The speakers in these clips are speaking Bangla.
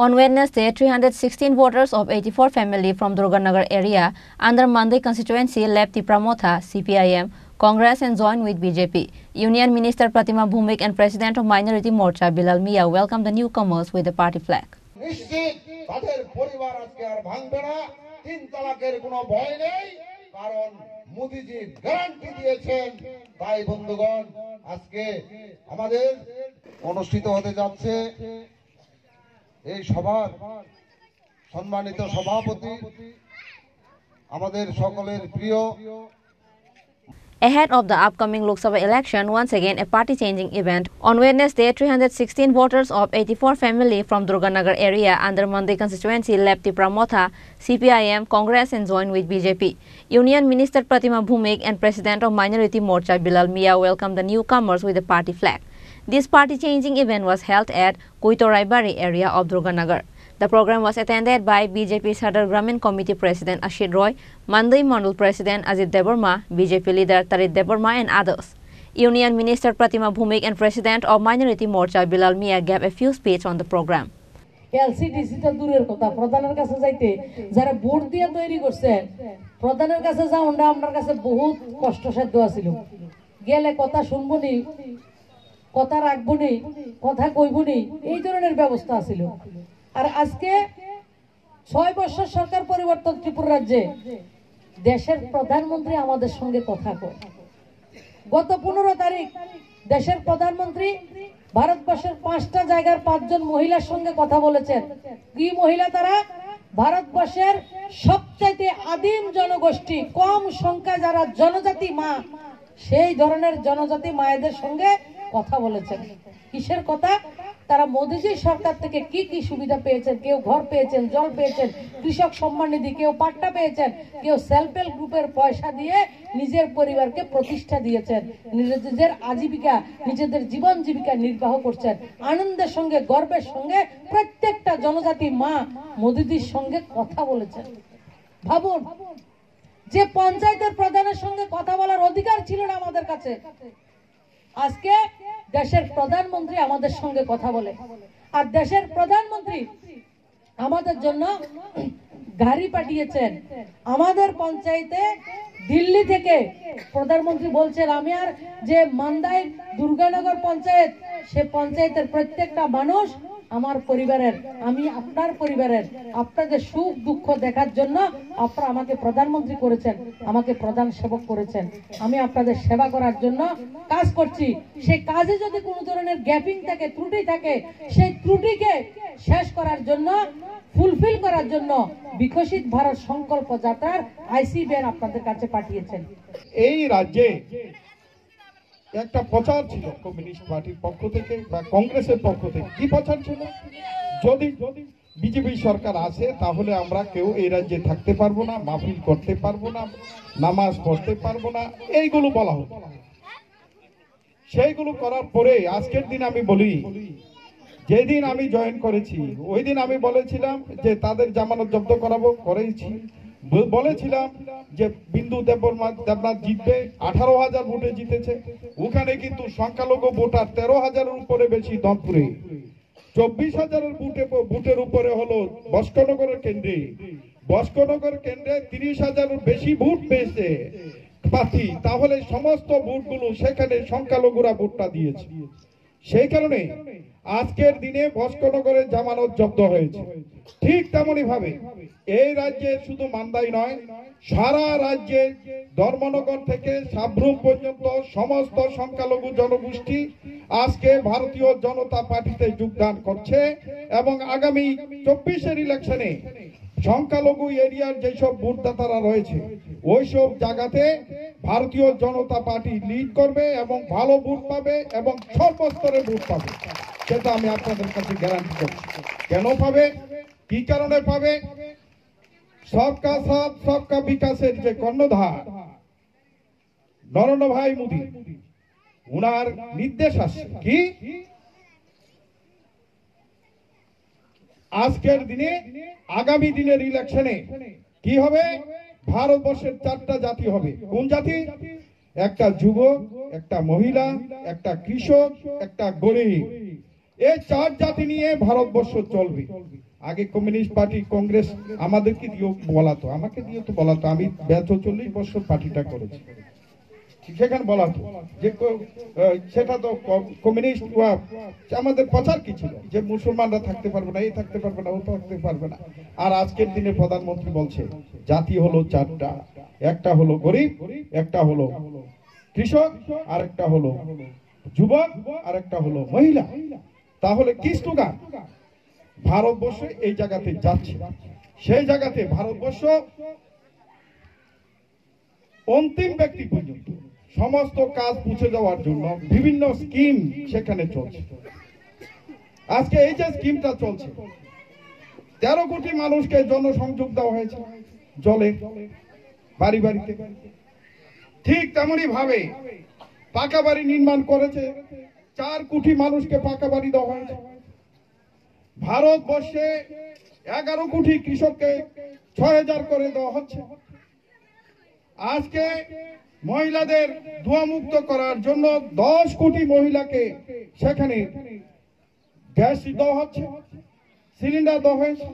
On Wednesday, 316 voters of 84 family from Durganagar area under Mandai constituency left the Pramotha, CPIM, Congress and joined with BJP. Union Minister Pratima Bhumik and President of Minority Morcha Bilal Mia welcomed the newcomers with the party flag. Modiji guarantee দিয়েছেন তাই বন্ধুগণ আজকে আমাদের অনুষ্ঠিত হতে যাচ্ছে এই সভার সম্মানিত সভাপতি আমাদের সকলের প্রিয় Ahead of the upcoming Lok Sabha election, once again a party-changing event. On Wednesday, 316 voters of 84 family from Durganagar area under Mandai constituency left the Pramotha, CPIM, Congress and joined with BJP. Union Minister Pratima Bhumik and President of Minority Morcha Bilal Mia welcomed the newcomers with the party flag. This party-changing event was held at Kuitoraibari area of Durganagar. The program was attended by BJP Sadar Gramin Committee President Ashit Roy, Mandai Mandal President Ajit Deborma, BJP leader Tarit Deborma and others. Union Minister Pratima Bhumik and President of Minority Morcha Bilal Mia gave a few speech on the program. LCDC টা দূরের কথা প্রধানের কাছে যাইতে যারা ভোট দিয়ে তৈরি করছে প্রধানের কাছে যাওয়াটা আমার কাছে বহুত কষ্টসাধ্য ছিল গেলে কথা শুনবো নি কথা রাখবো নি কথা কইবো নি এই ধরনের ব্যবস্থা ছিল আর আজকে 6 বছর সরকার পরিবর্তন ত্রিপুরা রাজ্যে দেশের প্রধানমন্ত্রী আমাদের সঙ্গে কথা কয় গত 15 তারিখ দেশের প্রধানমন্ত্রী ভারতবর্ষের 5টা জায়গার 5 জন মহিলার সঙ্গে কথা বলেছেন কি মহিলা তারা ভারতবর্ষের সবচেয়ে আদিম জনগোষ্ঠী কম সংখ্যা যারা জনজাতি মা সেই ধরনের জনজাতি মায়েদের সঙ্গে কথা বলেছেন কিসের কথা তারা মোদিজি সরকার থেকে কি কি সুবিধা পেয়েছেন কেউ ঘর পেয়েছেন জল পেয়েছেন কৃষক সম্মান নিধি কেউ পাট্টা পেয়েছেন কেউ সেলফ হেল্প গ্রুপের পয়সা দিয়ে নিজের পরিবারকে প্রতিষ্ঠা দিয়েছেন নিজেদের আজীবিকা নিজেদের জীবন জীবিকা নির্বাহ করছেন আনন্দের সঙ্গে গর্বের সঙ্গে প্রত্যেকটা জনজাতি মা মোদিজির সঙ্গে কথা বলেছেন ভাবুন যে পঞ্চায়েতের প্রধানের সঙ্গে কথা বলার অধিকার ছিল না আমাদের কাছে আজকে দেশের প্রধানমন্ত্রী আমাদের সঙ্গে কথা বলে আর দেশের প্রধানমন্ত্রী আমাদের জন্য গাড়ি পাঠিয়েছেন আমাদের পঞ্চায়েতে দিল্লি থেকে প্রধানমন্ত্রী বলছেন আমি আর যে মান্দাই দুর্গানগর পঞ্চায়েত সে পঞ্চায়েতের প্রত্যেকটা মানুষ আমার পরিবারের আমি আপনার পরিবারের আপনাদের সুখ দুঃখ দেখার জন্য আপনারা আমাকে প্রধানমন্ত্রী করেছেন আমাকে প্রধান সেবক করেছেন আমি আপনাদের সেবা করার জন্য কাজ করছি সেই কাজে যদি কোনো ধরনের গ্যাপিং থাকে ত্রুটি থাকে সেই ত্রুটিকে শেষ করার জন্য ফুলফিল করার জন্য বিকশিত ভারত সংকল্প যাত্রার আইসি ব্যান আপনাদের কাছে পাঠিয়েছেন এই রাজ্যে একটা প্রচার ছিল কমিউনিস্ট পার্টির পক্ষ থেকে বা কংগ্রেসের পক্ষ থেকে কি প্রচার ছিল যদি বিজেপি সরকার আসে তাহলে আমরা কেউ এই রাজ্যে থাকতে পারবো না মাহফিল করতে পারবো না নামাজ পড়তে পারবো না এইগুলো বলা হতো সেইগুলো করার পরে আজকের দিন আমি বলি যেদিন আমি জয়েন করেছি ওই দিন আমি বলেছিলাম যে তাদের জামানত জব্দ করাবো করেছি বলেছিলাম যে বিন্দু দেবনাথ জিতবে 18,000 ভোটে জিতেছে ওখানে কিন্তু সংখ্যালঘু ভোটার 13,000-এর উপরে বেশি দমপুরে 24,000-এর ভোটের উপরে হলো বস্কনগরের কেন্দ্রে 30,000-এর বেশি ভোট পেয়েছে প্রার্থী তাহলে সমস্ত ভোটগুলো সেখানে সংখ্যালঘুরা ভোটটা দিয়েছে সেই কারণে আজকের দিনে বস্কনগরের জামানত জব্দ হয়েছে ঠিক তেমনি ভাবে এই রাজ্যে শুধু মান্দাই নয় সারা রাজ্যে ধর্মনগর থেকে সাবরুম পর্যন্ত সমস্ত সংখ্যালঘু জনগোষ্ঠী আজকে ভারতীয় জনতা পার্টিতে যোগদান করছে এবং আগামী 24-এর ইলেকশনে সংখ্যালঘু এরিয়ার যেসব ভোটদাতারা রয়েছে ওইসব জায়গাতে ভারতীয় জনতা পার্টি লিড করবে এবং ভালো ভোট পাবে এবং সর্বস্তরে ভোট পাবে সেটা আমি আপনাদের কাছে গ্যারান্টি করছি কেন পাবে কি কারণে পাবে সবকা সাথ সবকা বিকাশের যে কর্ণধার নরেন্দ্র ভাই মোদী উনার নির্দেশ আছে কি আজকের দিনে আগামী দিনের ইলেকশনে কি হবে ভারতবর্ষের 4টা জাতি হবে কোন জাতি একটা যুবক একটা মহিলা একটা কৃষক একটা গরিব এই চার জাতি নিয়ে ভারতবর্ষ চলবে। আগে কমিউনিস্ট পার্টি কংগ্রেস আমাদেরকে দিয়েও বলাতো, আমাকে দিয়ে তো বলাতো, আমি ৪২ বছর পার্টিটা করেছি, সেখানে বলাতো যে সেটা তো কমিউনিস্ট আমাদের প্রচার কি ছিল যে মুসলমানরা থাকতে পারবে না, এই থাকতে পারবে না, ও থাকতে পারবে না। আর আজকের দিনে প্রধানমন্ত্রী বলছে জাতি হলো চারটা, একটা হলো গরিব, একটা হলো কৃষক, আর একটা হলো যুবক, আর একটা হলো মহিলা। তাহলে কি স্লোগান ভারতবর্ষে এই জায়গাতে যাচ্ছে? সেই জায়গাতে ভারতবর্ষ অন্তিম ব্যক্তি পর্যন্ত সমস্ত কাজ পুছে যাওয়ার জন্য বিভিন্ন স্কিম সেখানে চলছে। আজকে এই যে স্কিমটা চলছে, 13 কোটি মানুষকে জনসংযোগ দেওয়া হয়েছে জলে, বাড়ি বাড়িতে। ঠিক তেমনি ভাবে পাকা বাড়ি নির্মাণ করেছে, 4 কোটি মানুষকে পাকা বাড়ি দেওয়া হয়েছে। ভারতবর্ষে 11 কোটি কৃষককে 6000 করে দেওয়া হচ্ছে। আজকে মহিলাদের ধোঁয়া মুক্ত করার জন্য 10 কোটি মহিলাকে সেখানে গ্যাস দেওয়া হচ্ছে, সিলিন্ডার দেওয়া হয়েছে।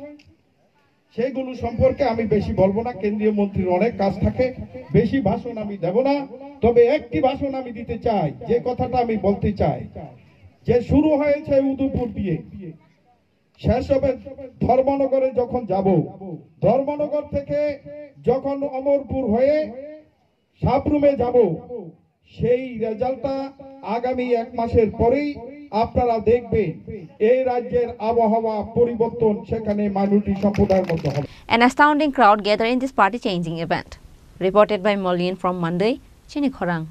সেগুলো সম্পর্কে আমি বেশি বলবো না, কেন্দ্রীয় মন্ত্রীর অনেক কাজ থাকে, বেশি ভাষণ আমি দেব না। তবে একটি ভাষণ আমি দিতে চাই, যে কথাটা আমি বলতে চাই, যে শুরু হয়েছে উদয়পুর দিয়ে, শেষ হবে ধর্মনগরে। যখন যাব, ধর্মনগর থেকে যখন অমরপুর হয়ে সাবরুমে যাব, সেই রেজাল্টটা আগামী 1 মাসের পরেই আপনারা দেখবেন এই রাজ্যের আবহাওয়া পরিবর্তন সেখানে মাইনরিটি সম্প্রদায়ের মধ্যে হবে। An astounding crowd gathered in this party changing event. Reported by Moline from Monday, Chinikhorang.